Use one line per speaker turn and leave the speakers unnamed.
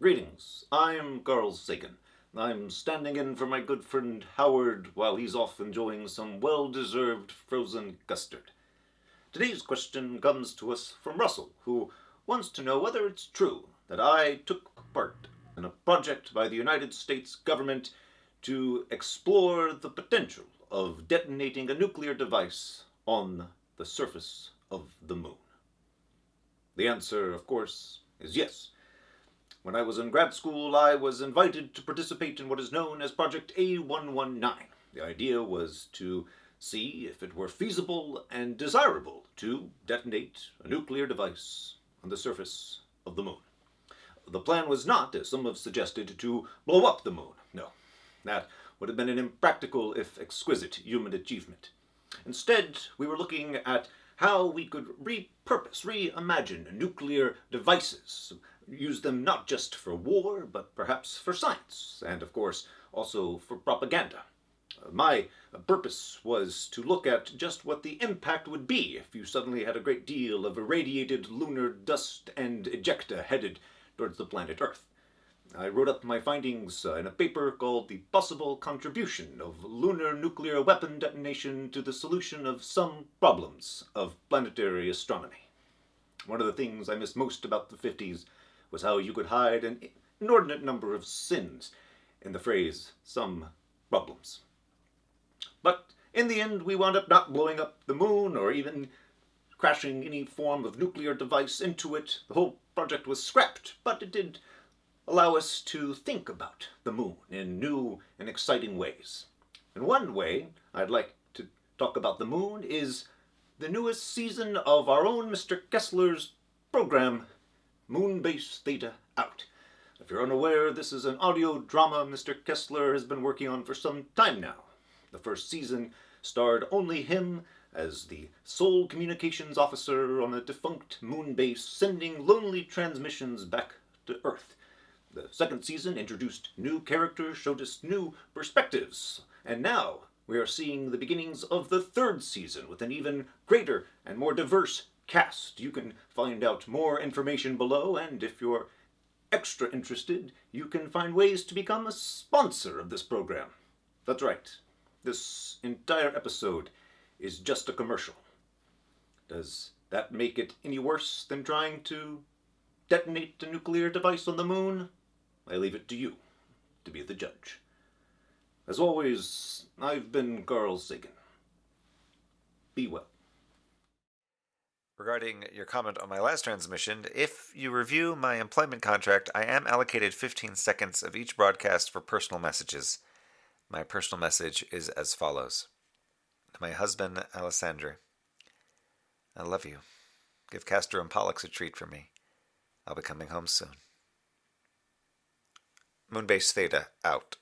Greetings, I'm Carl Sagan. I'm standing in for my good friend Howard while he's off enjoying some well-deserved frozen custard. Today's question comes to us from Russell, who wants to know whether it's true that I took part in a project by the United States government to explore the potential of detonating a nuclear device on the surface of the moon. The answer, of course, is yes. When I was in grad school, I was invited to participate in what is known as Project A119. The idea was to see if it were feasible and desirable to detonate a nuclear device on the surface of the moon. The plan was not, as some have suggested, to blow up the moon. No, that would have been an impractical, if exquisite, human achievement. Instead, we were looking at how we could repurpose, reimagine nuclear devices, use them not just for war, but perhaps for science, and of course also for propaganda. My purpose was to look at just what the impact would be if you suddenly had a great deal of irradiated lunar dust and ejecta headed towards the planet Earth. I wrote up my findings in a paper called The Possible Contribution of Lunar Nuclear Weapon Detonation to the Solution of Some Problems of Planetary Astronomy. One of the things I missed most about the 50s was how you could hide an inordinate number of sins in the phrase, some problems. But in the end, we wound up not blowing up the moon or even crashing any form of nuclear device into it. The whole project was scrapped, but it did allow us to think about the moon in new and exciting ways. And one way I'd like to talk about the moon is the newest season of our own Mr. Kessler's program, Moonbase Theta Out. If you're unaware, this is an audio drama Mr. Kessler has been working on for some time now. The first season starred only him as the sole communications officer on a defunct moon base, sending lonely transmissions back to Earth. The second season introduced new characters, showed us new perspectives, and now we are seeing the beginnings of the third season with an even greater and more diverse cast. You can find out more information below, and if you're extra interested, you can find ways to become a sponsor of this program. That's right, this entire episode is just a commercial. Does that make it any worse than trying to detonate a nuclear device on the moon? I leave it to you to be the judge. As always, I've been Carl Sagan. Be well.
Regarding your comment on my last transmission, if you review my employment contract, I am allocated 15 seconds of each broadcast for personal messages. My personal message is as follows. To my husband, Alessandra, I love you. Give Castor and Pollux a treat for me. I'll be coming home soon. Moonbase Theta, out.